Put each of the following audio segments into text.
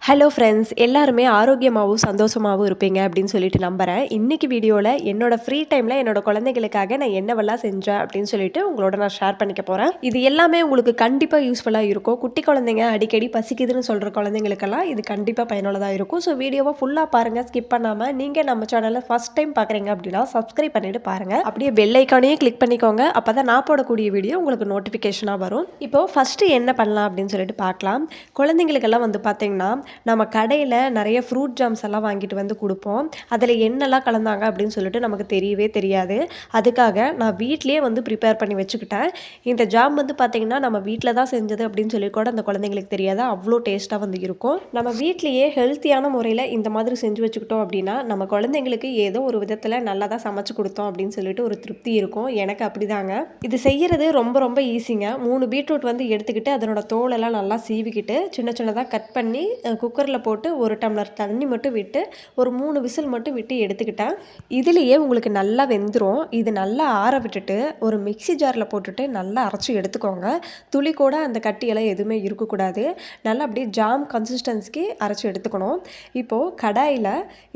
Hello friends, எல்லாருமே ஆரோக்கியமாகவும் சந்தோஷமாகவும் இருப்பீங்க அப்படின்னு சொல்லிட்டு நம்புகிறேன். இன்றைக்கி வீடியோவில் என்னோட ஃப்ரீ டைமில் என்னோட குழந்தைகளுக்காக நான் என்னவெல்லாம் செஞ்சேன் அப்படின்னு சொல்லிட்டு உங்களோட நான் ஷேர் பண்ணிக்க போகிறேன். இது எல்லாமே உங்களுக்கு கண்டிப்பாக யூஸ்ஃபுல்லாக இருக்கும். குட்டி குழந்தைங்க அடிக்கடி பசிக்குதுன்னு சொல்கிற குழந்தைங்களுக்கெல்லாம் இது கண்டிப்பாக பயனுள்ளதாக இருக்கும். ஸோ வீடியோவை ஃபுல்லாக பாருங்கள், ஸ்கிப் பண்ணாமல். நீங்கள் நம்ம சேனலில் ஃபஸ்ட் டைம் பார்க்குறீங்க அப்படின்னா சப்ஸ்கிரைப் பண்ணிவிட்டு பாருங்கள். அப்படியே பெல் ஐக்கானையும் கிளிக் பண்ணிக்கோங்க. அப்போ தான் நான் போடக்கூடிய வீடியோ உங்களுக்கு நோட்டிஃபிகேஷனாக வரும். இப்போது ஃபஸ்ட்டு என்ன பண்ணலாம் அப்படின்னு சொல்லிட்டு பார்க்கலாம். குழந்தைங்களுக்கெல்லாம் வந்து பார்த்திங்கன்னா நம்ம கடையில் நிறைய ஃப்ரூட் ஜாம்ஸ் எல்லாம் வாங்கிட்டு வந்து கொடுப்போம். அதில் என்னெல்லாம் கலந்தாங்க அப்படின்னு சொல்லிட்டு நமக்கு தெரியவே தெரியாது. அதுக்காக நான் வீட்டிலேயே வந்து ப்ரிப்பேர் பண்ணி வச்சுக்கிட்டேன். இந்த ஜாம் வந்து பார்த்திங்கன்னா நம்ம வீட்டில் தான் செஞ்சது அப்படின்னு சொல்லி கூட அந்த குழந்தைங்களுக்கு தெரியாது. அவ்வளோ டேஸ்ட்டாக வந்து இருக்கும். நம்ம வீட்லேயே ஹெல்த்தியான முறையில் இந்த மாதிரி செஞ்சு வச்சுக்கிட்டோம் அப்படின்னா நம்ம குழந்தைங்களுக்கு ஏதோ ஒரு விதத்தில் நல்லா தான் சமைச்சு கொடுத்தோம் அப்படின்னு சொல்லிட்டு ஒரு திருப்தி இருக்கும். எனக்கு அப்படிதாங்க. இது செய்கிறது ரொம்ப ரொம்ப ஈஸிங்க. 3 பீட்ரூட் வந்து எடுத்துக்கிட்டு அதனோட தோலெல்லாம் நல்லா சீவிக்கிட்டு சின்ன சின்னதாக கட் பண்ணி குக்கரில் போட்டு 1 டம்ளர் தண்ணி மட்டும் விட்டு ஒரு 3 விசில் மட்டும் விட்டு எடுத்துக்கிட்டேன். இதுலேயே உங்களுக்கு நல்லா வெந்துடும். இது நல்லா ஆற விட்டுட்டு ஒரு மிக்ஸி ஜாரில் போட்டுட்டு நல்லா அரைச்சி எடுத்துக்கோங்க. துளி கூட அந்த கட்டியெல்லாம் எதுவுமே இருக்கக்கூடாது. நல்லா அப்படியே ஜாம் கன்சிஸ்டன்சிக்கு அரைச்சி எடுத்துக்கணும். இப்போது கடாயில்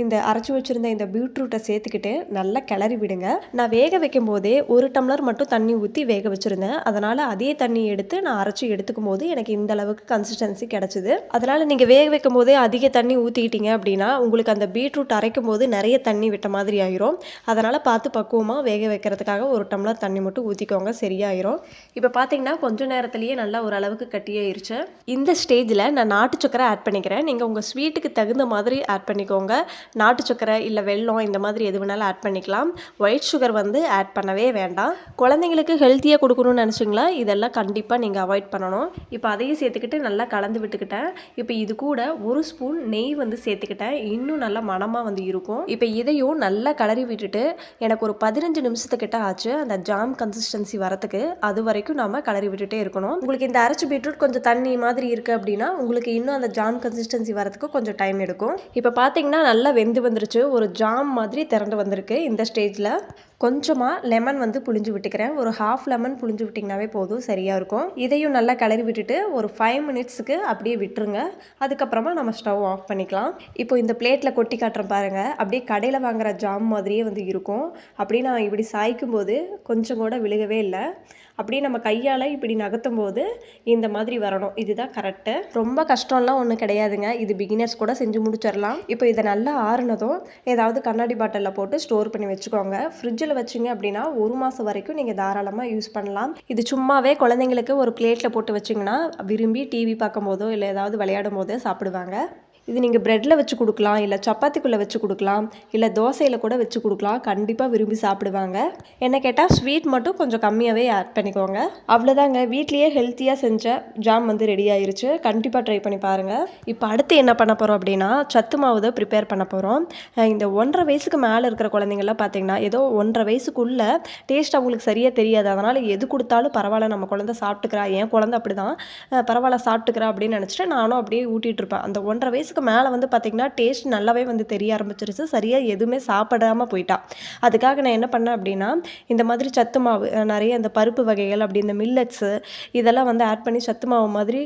இந்த அரைச்சி வச்சுருந்த இந்த பீட்ரூட்டை சேர்த்துக்கிட்டு நல்லா கிளறி விடுங்க. நான் வேக வைக்கும் போதே 1 டம்ளர் மட்டும் தண்ணி ஊற்றி வேக வச்சுருந்தேன். அதனால் அதே தண்ணி எடுத்து நான் அரைச்சி எடுத்துக்கும் போது எனக்கு இந்த அளவுக்கு கன்சிஸ்டன்சி கிடச்சிது. அதனால் நீங்கள் வேக வைக்கும் போதே அதிக தண்ணி ஊற்றிக்கிட்டீங்க அப்படின்னா உங்களுக்கு அந்த பீட்ரூட் அரைக்கும் போது நிறைய தண்ணி விட்ட மாதிரி ஆயிரும். அதனால் பார்த்து பக்குவமாக வேக வைக்கிறதுக்காக 1 டம்ளர் தண்ணி மட்டும் ஊற்றிக்கோங்க, சரியாயிரும். இப்போ பார்த்தீங்கன்னா கொஞ்சம் நேரத்துலேயே நல்லா ஓரளவுக்கு கட்டியாயிருச்சு. இந்த ஸ்டேஜில் நான் நாட்டு சக்கரை ஆட் பண்ணிக்கிறேன். நீங்கள் உங்கள் ஸ்வீட்டுக்கு தகுந்த மாதிரி ஆட் பண்ணிக்கோங்க. நாட்டு சக்கரை இல்லை வெல்லம் இந்த மாதிரி எது வேணாலும் ஆட் பண்ணிக்கலாம். ஒயிட் சுகர் வந்து ஆட் பண்ணவே வேண்டாம். குழந்தைங்களுக்கு ஹெல்த்தியாக கொடுக்கணும்னு நினச்சிங்களா இதெல்லாம் கண்டிப்பாக நீங்கள் அவாய்ட் பண்ணணும். இப்போ அதையும் சேர்த்துக்கிட்டு நல்லா கலந்து விட்டுக்கிட்டேன். இப்போ இது கூட 1 ஸ்பூன் நெய் வந்து சேர்த்துக்கிட்டேன். இன்னும் நல்லா மணமாக வந்து இருக்கும். இப்போ இதையும் நல்லா கலரி விட்டுட்டு எனக்கு ஒரு 15 நிமிஷத்துக்கிட்ட ஆச்சு அந்த ஜாம் கன்சிஸ்டன்சி வரத்துக்கு. அது வரைக்கும் நம்ம கலரி விட்டுட்டே இருக்கணும். உங்களுக்கு இந்த அரைச்சி பீட்ரூட் கொஞ்சம் தண்ணி மாதிரி இருக்குது அப்படின்னா உங்களுக்கு இன்னும் அந்த ஜாம் கன்சிஸ்டன்சி வரத்துக்கு கொஞ்சம் டைம் எடுக்கும். இப்போ பார்த்தீங்கன்னா நல்லா வெந்து வந்துருச்சு. ஒரு ஜாம் மாதிரி திரண்டு வந்திருக்கு. இந்த ஸ்டேஜில் கொஞ்சமாக லெமன் வந்து புழிஞ்சு விட்டுக்கிறேன். ஒரு 1/2 லெமன் புழிஞ்சு விட்டிங்கனாவே போதும், சரியாக இருக்கும். இதையும் நல்லா கிளறி விட்டுட்டு ஒரு 5 மினிட்ஸுக்கு அப்படியே விட்டுருங்க. அதுக்கப்புறமா நம்ம ஸ்டவ் ஆஃப் பண்ணிக்கலாம். இப்போ இந்த பிளேட்டில் கொட்டி காட்டுறேன் பாருங்கள். அப்படியே கடையில் வாங்குகிற ஜாம் மாதிரியே வந்து இருக்கும். அப்படியே நான் இப்படி சாய்க்கும் போது கொஞ்சம் கூட விழுகவே இல்லை. அப்படியே நம்ம கையால் இப்படி நகர்த்தும் போது இந்த மாதிரி வரணும். இதுதான் கரெக்டு. ரொம்ப கஷ்டம்லாம் ஒன்றும் கிடையாதுங்க. இது பிகினர்ஸ் கூட செஞ்சு முடிச்சிடலாம். இப்போ இதை நல்லா ஆறுனதும் ஏதாவது கண்ணாடி பாட்டிலில் போட்டு ஸ்டோர் பண்ணி வச்சுக்கோங்க. ஃப்ரிட்ஜில் வச்சிங்க அப்படின்னா 1 மாதம் வரைக்கும் நீங்கள் தாராளமாக யூஸ் பண்ணலாம். இது சும்மாவே குழந்தைங்களுக்கு ஒரு பிளேட்டில் போட்டு வச்சிங்கன்னா விரும்பி டிவி பார்க்கும் போதோ இல்லை ஏதாவது விளையாடும் போதோ சாப்பிடுவாங்க. இது நீங்கள் ப்ரெட்டில் வச்சு கொடுக்கலாம், இல்லை சப்பாத்திக்குள்ளே வச்சு கொடுக்கலாம், இல்லை தோசையில் கூட வச்சு கொடுக்கலாம். கண்டிப்பாக விரும்பி சாப்பிடுவாங்க. என்ன கேட்டால் ஸ்வீட் மட்டும் கொஞ்சம் கம்மியாகவே ஆட் பண்ணிக்கோங்க. அவ்வளோதாங்க, வீட்லேயே ஹெல்த்தியாக செஞ்ச ஜாம் வந்து ரெடி ஆயிருச்சு. கண்டிப்பாக ட்ரை பண்ணி பாருங்கள். இப்போ அடுத்து என்ன பண்ண போகிறோம் அப்படின்னா சத்து மாவு தான் ப்ரிப்பேர் பண்ண போகிறோம். இந்த 1.5 வயசுக்கு மேலே இருக்கிற குழந்தைங்கள்லாம் பார்த்தீங்கன்னா ஏதோ 1.5 வயசுக்குள்ளே டேஸ்ட் அவங்களுக்கு சரியாக தெரியாது. அதனால் எது கொடுத்தாலும் பரவாயில்ல நம்ம குழந்தை சாப்பிட்டுக்கிறா, என் குழந்தை அப்படி தான் பரவாயில்ல சாப்பிட்டுக்கிறா அப்படின்னு நினச்சிட்டு நானும் அப்படியே ஊட்டிகிட்டு இருப்பேன். அந்த 1.5 வயசுக்கு மேலே வந்து பார்த்திங்கன்னா டேஸ்ட் நல்லாவே வந்து தெரிய ஆரம்பிச்சிருச்சு. சரியாக எதுவுமே சாப்பிடாமல் போயிட்டா. அதுக்காக நான் என்ன பண்ணேன் அப்படின்னா இந்த மாதிரி சத்து மாவு நிறைய இந்த பருப்பு வகைகள் அப்படி இந்த மில்லட்ஸு இதெல்லாம் வந்து ஆட் பண்ணி சத்து மாவு மாதிரி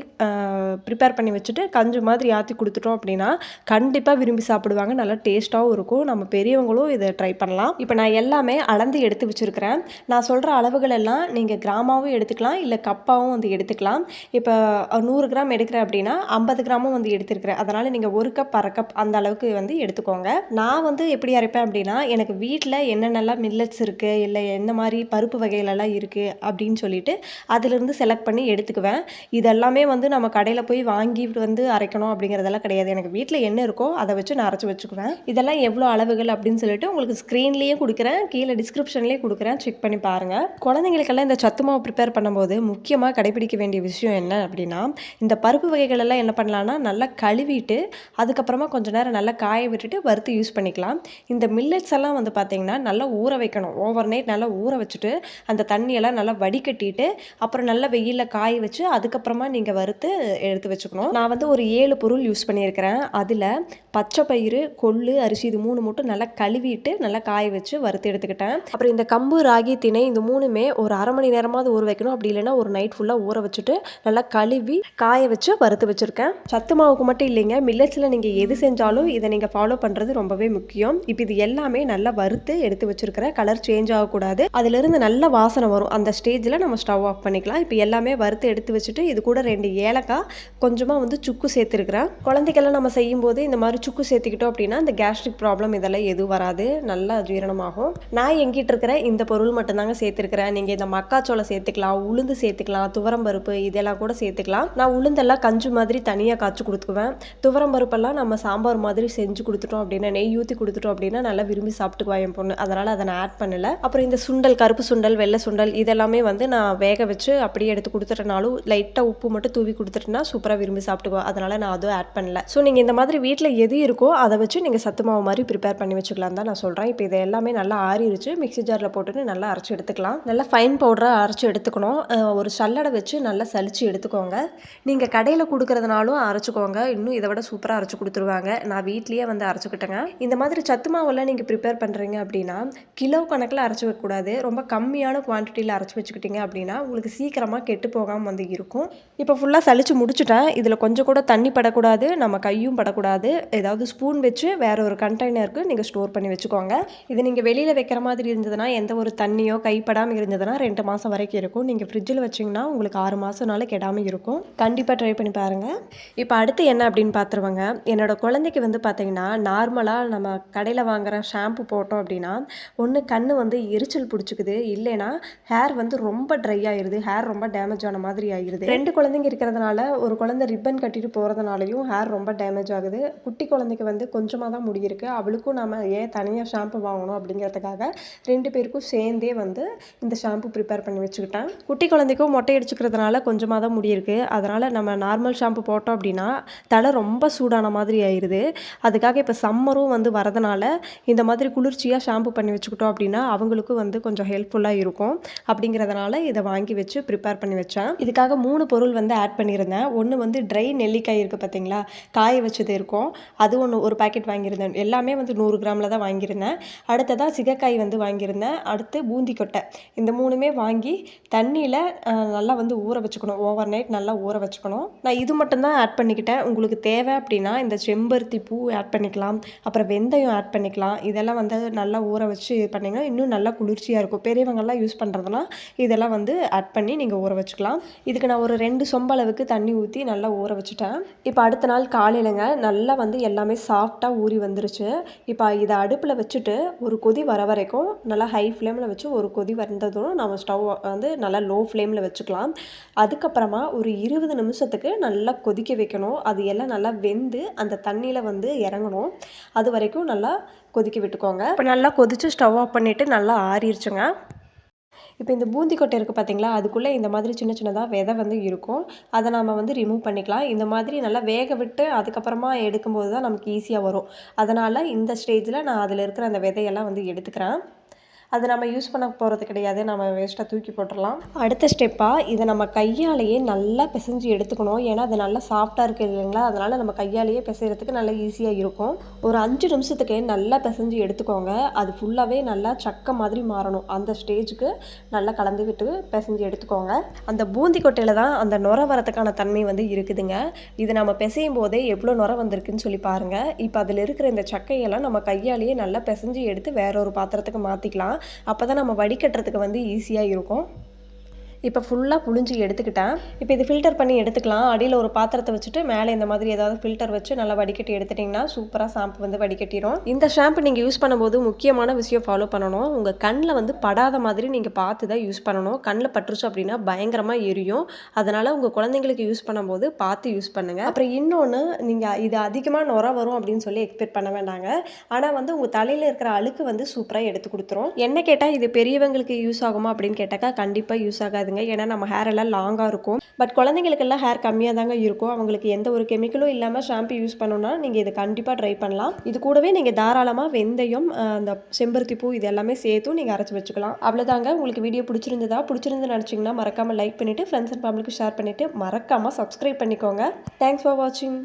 ப்ரிப்பேர் பண்ணி வச்சுட்டு கஞ்சி மாதிரி ஆற்றி கொடுத்துட்டோம் அப்படின்னா கண்டிப்பாக விரும்பி சாப்பிடுவாங்க. நல்லா டேஸ்ட்டாகவும் இருக்கும். நம்ம பெரியவங்களும் இதை ட்ரை பண்ணலாம். இப்போ நான் எல்லாமே அளந்து எடுத்து வச்சுருக்கிறேன். நான் சொல்கிற அளவுகள் எல்லாம் நீங்கள் கிராமாவும் எடுத்துக்கலாம், இல்லை கப்பாகவும் வந்து எடுத்துக்கலாம். இப்போ 100 கிராம் எடுக்கிறேன் அப்படின்னா 50 கிராமும் வந்து எடுத்துருக்கிறேன். அதனால் நீங்கள் 1 கப் 1/2 கப் அந்த அளவுக்கு வந்து எடுத்துக்கோங்க. நான் வந்து எப்படி அரைப்பேன் அப்படின்னா எனக்கு வீட்டில் என்னென்னலாம் மில்லட்ஸ் இருக்குது, இல்லை என்ன மாதிரி பருப்பு வகைகளெல்லாம் இருக்குது அப்படின்னு சொல்லிட்டு அதிலிருந்து செலக்ட் பண்ணி எடுத்துக்குவேன். இதெல்லாமே வந்து நம்ம கடையில் போய் வாங்கிட்டு வந்து அரைக்கணும் அப்படிங்கிறதெல்லாம் கிடையாது. எனக்கு வீட்டில் என்ன இருக்கோ அதை வச்சு நான் அரைச்சி வச்சுக்குவேன். இதெல்லாம் எவ்வளோ அளவுகள் அப்படின்னு சொல்லிட்டு உங்களுக்கு ஸ்க்ரீன்லேயும் கொடுக்குறேன், கீழே டிஸ்கிரிப்ஷன்லேயும் கொடுக்குறேன், செக் பண்ணி பாருங்கள். குழந்தைங்களுக்கெல்லாம் இந்த சத்து மாவு ப்ரிப்பேர் பண்ணும்போது முக்கியமாக கடைபிடிக்க வேண்டிய விஷயம் என்ன அப்படின்னா இந்த பருப்பு வகைகளெல்லாம் என்ன பண்ணலான்னா நல்லா கழுவிட்டு அதுக்கப்புறமா கொஞ்சம் நேரம் நல்லா காய விட்டுட்டு வறுத்து யூஸ் பண்ணிக்கலாம். இந்த மில்லட்ஸ் எல்லாம் வந்து பார்த்திங்கன்னா நல்லா ஊற வைக்கணும். ஓவர் நைட் நல்லா ஊற வச்சுட்டு அந்த தண்ணியெல்லாம் நல்லா வடிகட்டிட்டு அப்புறம் நல்லா வெயிலில் காய வச்சு அதுக்கப்புறமா நீங்கள் வறுத்து எடுத்து வச்சுக்கணும். நான் வந்து ஒரு 7 பொருள் யூஸ் பண்ணியிருக்கிறேன். அதில் பச்சை பயிறு, கொள்ளு, அரிசி இது 3 மட்டும் நல்லா கழுவிட்டு நல்லா காய வச்சு வறுத்து எடுத்துக்கிட்டேன். அப்புறம் இந்த கம்பு, ராகி, திணை இந்த 3மே ஒரு 1/2 மணி நேரமாவது ஊற வைக்கணும். அப்படி இல்லைன்னா ஒரு நைட் ஃபுல்லாக ஊற வச்சுட்டு நல்லா கழுவி காய வச்சு வறுத்து வச்சுருக்கேன். சத்து மாவுக்கு மட்டும் இல்லைங்க, மில்லட்ஸில் நீங்கள் எது செஞ்சாலும் இதை நீங்கள் ஃபாலோ பண்ணுறது ரொம்பவே முக்கியம். இப்போ இது எல்லாமே நல்லா வறுத்து எடுத்து வச்சுருக்கிற கலர் சேஞ்ச் ஆகக்கூடாது. அதிலிருந்து நல்ல வாசனை வரும். அந்த ஸ்டேஜில் நம்ம ஸ்டவ் ஆஃப் பண்ணிக்கலாம். இப்போ எல்லாமே வறுத்து எடுத்து வச்சுட்டு இது கூட 2 ஏலக்காய், கொஞ்சமாக வந்து சுக்கு சேர்த்துருக்குறேன். குழந்தைக்கெல்லாம் நம்ம செய்யும்போது இந்த மாதிரி சுக்கு சேர்த்துக்கிட்டோம் அப்படின்னா இந்த கேஸ்ட்ரிக் ப்ராப்ளம் இதெல்லாம் எதுவும் வராது, நல்லா ஜீரணமாகும். நான் எங்கிட்ட இருக்கிற இந்த பொருள் மட்டும்தாங்க சேர்த்துருக்கிறேன். நீங்கள் இந்த மக்காச்சோளம் சேர்த்துக்கலாம், உளுந்து சேர்த்துக்கலாம், துவரம்பருப்பு இதெல்லாம் கூட சேர்த்துக்கலாம். நான் உளுந்தெல்லாம் கஞ்சி மாதிரி தனியாக காய்ச்சி கொடுத்துக்குவேன். துவரம்பருப்பெல்லாம் நம்ம சாம்பார் மாதிரி செஞ்சு கொடுத்துட்டோம் அப்படின்னா, நெய் ஊற்றி கொடுத்துட்டோம் அப்படின்னா நல்லா விரும்பி சாப்பிட்டுக்குவா என் பொண்ணு. அதனால் அதை நான் ஆட் பண்ணலை. அப்புறம் இந்த சுண்டல், கருப்பு சுண்டல், வெள்ளை சுண்டல் இதெல்லாமே வந்து நான் வேக வச்சு அப்படியே எடுத்து கொடுத்துட்டனாலும் லைட்டாக உப்பு மட்டும் தூவி கொடுத்துட்டேன்னா சூப்பராக விரும்பி சாப்பிட்டுக்குவா. அதனால் நான் அதுவும் ஆட் பண்ணல. ஸோ நீங்கள் இந்த மாதிரி வீட்டில் எது இருக்கோ அதை வச்சு நீங்கள் சத்து மாவு மாதிரி ப்ரிப்பேர் பண்ணி வச்சுக்கலாம் தான் நான் சொல்கிறேன். இப்போ இது எல்லாமே நல்லா ஆறிடுச்சு. மிக்ஸி ஜாரில் போட்டுட்டு நல்லா அரைச்சி எடுத்துக்கலாம். நல்லா ஃபைன் பவுடராக அரைச்சி எடுத்துக்கணும். ஒரு சல்லடை வச்சு நல்லா சலிச்சு எடுத்துக்கோங்க. நீங்கள் கடையில் கொடுக்குறதுனாலும் அரைச்சிக்கோங்க, இன்னும் இதை விட சூப்பராக அரைச்சி கொடுத்துருவாங்க. நான் வீட்லேயே வந்து அரைச்சிக்கிட்டேங்க. இந்த மாதிரி சத்து மாவெல்லாம் நீங்கள் ப்ரிப்பேர் பண்ணுறீங்க அப்படின்னா கிலோ கணக்கில் அரைச்சி வைக்கக்கூடாது. ரொம்ப கம்மியான குவான்டிட்டியில் அரைச்சி வச்சுக்கிட்டீங்க அப்படின்னா உங்களுக்கு சீக்கிரமாக கெட்டு போகாமல் வந்து இருக்கும். இப்போ ஃபுல்லாக சலிச்சு முடிச்சுட்டேன். இதில் கொஞ்சம் கூட தண்ணி படக்கூடாது, நம்ம கையும் படக்கூடாது. ஏதாவது ஸ்பூன் வச்சு வேற ஒரு கண்டெய்னருக்கு நீங்கள் ஸ்டோர் பண்ணி வச்சுக்கோங்க. இது நீங்கள் வெளியில் வைக்கிற மாதிரி இருந்ததுன்னா எந்த ஒரு தண்ணியோ கைப்படாமல் இருந்ததுன்னா 2 மாதம் வரைக்கும் இருக்கும். நீங்கள் ஃப்ரிட்ஜில் வச்சிங்கன்னா உங்களுக்கு 6 மாதம்னால கெடாமல் இருக்கும். கண்டிப்பாக ட்ரை பண்ணி பாருங்கள். இப்போ அடுத்து என்ன அப்படின்னு பார்த்துருவாங்க. என்னோட குழந்தைக்கு வந்து பார்த்தீங்கன்னா நார்மலாக நம்ம கடையில் வாங்குகிற ஷாம்பு போட்டோம் அப்படின்னா ஒன்று கண்ணு வந்து எரிச்சல் பிடிச்சிக்குது, இல்லைன்னா ஹேர் வந்து ரொம்ப ட்ரை ஆயிடுது, ஹேர் ரொம்ப டேமேஜ் ஆன மாதிரி ஆகிடுது. 2 குழந்தைங்க இருக்கிறதுனால ஒரு குழந்தை ரிப்பன் கட்டிட்டு போகிறதுனாலையும் ஹேர் ரொம்ப டேமேஜ் ஆகுது. குட்டி குழந்தைக்கு வந்து கொஞ்சமாக தான் முடி இருக்குது. அவளுக்கும் நம்ம ஏன் தனியாக ஷாம்பு வாங்கணும் அப்படிங்கிறதுக்காக 2 பேருக்கும் சேர்ந்தே வந்து இந்த ஷாம்பு ப்ரிப்பேர் பண்ணி வச்சுக்கிட்டேன். குட்டி குழந்தைக்கும் மொட்டை அடிச்சுக்கிறதுனால கொஞ்சமாக தான் முடி இருக்குது. அதனால் நம்ம நார்மல் ஷாம்பு போட்டோம் அப்படின்னா தலை ரொம்ப சூடான மாதிரி ஆயிடுது. அதுக்காக இப்போ சம்மரும் வந்து வரதுனால இந்த மாதிரி குளிர்ச்சியாக ஷாம்பு பண்ணி வச்சுக்கிட்டோம் அப்படின்னா அவங்களுக்கும் வந்து கொஞ்சம் ஹெல்ப்ஃபுல்லாக இருக்கும். அப்படிங்கிறதுனால இதை வாங்கி வச்சு ப்ரிப்பேர் பண்ணி வச்சேன். இதுக்காக 3 பொருள் வந்து ஆட் பண்ணியிருந்தேன். ஒன்று வந்து ட்ரை நெல்லிக்காய் இருக்குது பார்த்தீங்களா, காய வச்சது இருக்கும், அது ஒரு பாக்கெட் வாங்கியிருந்தேன். எல்லாமே வந்து 100 கிராமில் தான் வாங்கியிருந்தேன். அடுத்ததாக சிகக்காய் வந்து வாங்கியிருந்தேன். அடுத்து பூந்தி கொட்டை. இந்த 3மே வாங்கி தண்ணியில் நல்லா வந்து ஊற வச்சுக்கணும். ஓவர் நைட் நல்லா ஊற வச்சுக்கணும். நான் இது மட்டும்தான் ஆட் பண்ணிக்கிட்டேன். உங்களுக்கு தேவை அப்படின்னா இந்த செம்பருத்தி பூ ஆட் பண்ணிக்கலாம், அப்புறம் வெந்தயம் ஆட் பண்ணிக்கலாம். இதெல்லாம் வந்து நல்லா ஊற வச்சு பண்ணிங்கன்னா இன்னும் நல்லா குளிர்ச்சியாக இருக்கும். பெரியவங்கள்லாம் யூஸ் பண்ணுறதுனா இதெல்லாம் வந்து ஆட் பண்ணி நீங்கள் ஊற வச்சுக்கலாம். இதுக்கு நான் ஒரு 2 சொம்பளவுக்கு தண்ணி ஊற்றி நல்லா ஊற வச்சுட்டேன். இப்போ அடுத்த நாள் காலையிலங்க நல்லா வந்து எல்லாமே சாஃப்டாக ஊறி வந்துருச்சு. இப்போ இதை அடுப்பில் வச்சுட்டு ஒரு கொதி வர வரைக்கும் நல்லா ஹை ஃப்ளேமில் வச்சு ஒரு கொதி வந்ததும் நம்ம ஸ்டவ் வந்து நல்லா லோ ஃப்ளேமில் வச்சுக்கலாம். அதுக்கப்புறமா ஒரு 20 நிமிஷத்துக்கு நல்லா கொதிக்க வைக்கணும். அது எல்லாம் நல்லா வெந்து அந்த தண்ணியில் வந்து இறங்கணும். அது வரைக்கும் நல்லா கொதிக்க விட்டுக்கோங்க. இப்போ நல்லா கொதித்து ஸ்டவ் ஆஃப் பண்ணிவிட்டு நல்லா ஆறிடுச்சுங்க. இப்போ இந்த பூந்தி கொட்டை இருக்குது பார்த்தீங்களா, அதுக்குள்ளே இந்த மாதிரி சின்ன சின்னதாக விதை வந்து இருக்கும். அதை நம்ம வந்து ரிமூவ் பண்ணிக்கலாம். இந்த மாதிரி நல்லா வேக விட்டு அதுக்கப்புறமா எடுக்கும்போது தான் நமக்கு ஈஸியாக வரும். அதனால் இந்த ஸ்டேஜில் நான் அதில் இருக்கிற அந்த விதையெல்லாம் வந்து எடுத்துக்கிறேன். அது நம்ம யூஸ் பண்ண போகிறது கிடையாது, நம்ம வேஸ்ட்டாக தூக்கி போட்டுடலாம். அடுத்த ஸ்டெப்பாக இதை நம்ம கையாலேயே நல்லா பிசைஞ்சு எடுத்துக்கணும். ஏன்னா அது நல்லா சாஃப்டாக இருக்குது இல்லைங்களா, அதனால் நம்ம கையாலேயே பிசைகிறதுக்கு நல்லா ஈஸியாக இருக்கும். ஒரு 5 நிமிஷத்துக்கு நல்லா பிசைஞ்சு எடுத்துக்கோங்க. அது ஃபுல்லாகவே நல்லா சக்கை மாதிரி மாறணும். அந்த ஸ்டேஜுக்கு நல்லா கலந்து விட்டு பிசைஞ்சு எடுத்துக்கோங்க. அந்த பூந்தி கொட்டையில் தான் அந்த நுரை வரத்துக்கான தன்மை வந்து இருக்குதுங்க. இது நம்ம பிசையும் போதே எவ்வளோ நுரை வந்திருக்குன்னு சொல்லி பாருங்கள். இப்போ அதில் இருக்கிற இந்த சக்கையெல்லாம் நம்ம கையாலேயே நல்லா பிசைஞ்சு எடுத்து வேற ஒரு பாத்திரத்துக்கு மாற்றிக்கலாம். அப்போ தான் நம்ம வடிகட்டுறதுக்கு வந்து ஈஸியாக இருக்கும். இப்போ ஃபுல்லாக புழிஞ்சி எடுத்துக்கிட்டேன். இப்போ இது ஃபில்டர் பண்ணி எடுத்துக்கலாம். அடியில் ஒரு பாத்திரத்தை வச்சுட்டு மேலே இந்த மாதிரி ஏதாவது ஃபில்டர் வச்சு நல்லா வடிகட்டி எடுத்துட்டிங்கன்னா சூப்பராக ஷாம்பு வந்து வடிகட்டிடும். இந்த ஷாம்பு நீங்கள் யூஸ் பண்ணும்போது முக்கியமான விஷயம் ஃபாலோ பண்ணணும். உங்கள் கண்ணில் வந்து படாத மாதிரி நீங்கள் பார்த்து தான் யூஸ் பண்ணணும். கண்ணில் பட்டுருச்சு அப்படின்னா பயங்கரமாக எரியும். அதனால் உங்கள் குழந்தைங்களுக்கு யூஸ் பண்ணும்போது பார்த்து யூஸ் பண்ணுங்கள். அப்புறம் இன்னொன்று, நீங்கள் இது அதிகமாக நுர வரும் அப்படின்னு சொல்லி எக்ஸ்பெக்ட் பண்ண வேண்டாங்க. ஆனால் வந்து உங்கள் தலையில் இருக்கிற அழுக்கு வந்து சூப்பராக எடுத்து கொடுத்துரும். என்ன கேட்டால் இது பெரியவங்களுக்கு யூஸ் ஆகுமா அப்படின்னு கேட்டாக்கா கண்டிப்பாக யூஸ் ஆகாது. ஏன்னா நம்ம ஹேர் எல்லாம் லாங்காக இருக்கும். பட் குழந்தைங்களுக்கெல்லாம் ஹேர் கம்மியாக தாங்க இருக்கும். அவங்களுக்கு எந்த ஒரு கெமிக்கலும் இல்லாமல் ஷாம்பு யூஸ் பண்ணணும்னா நீங்கள் இதை கண்டிப்பாக ட்ரை பண்ணலாம். இது கூடவே நீங்கள் தாராளமாக வெந்தயம், அந்த செம்பருத்தி பூ இது எல்லாமே சேர்த்தும் நீங்கள் அரைச்சி வச்சுக்கலாம். அவ்வளோதாங்க. உங்களுக்கு வீடியோ பிடிச்சிருந்து நினச்சிங்கன்னா மறக்காமல் லைக் பண்ணிவிட்டு ஃப்ரெண்ட்ஸ் அண்ட் ஃபேமிலிக்கு ஷேர் பண்ணிவிட்டு மறக்காமல் சப்ஸ்கிரைப் பண்ணிக்கோங்க. தேங்க்ஸ் ஃபார் வாட்சிங்.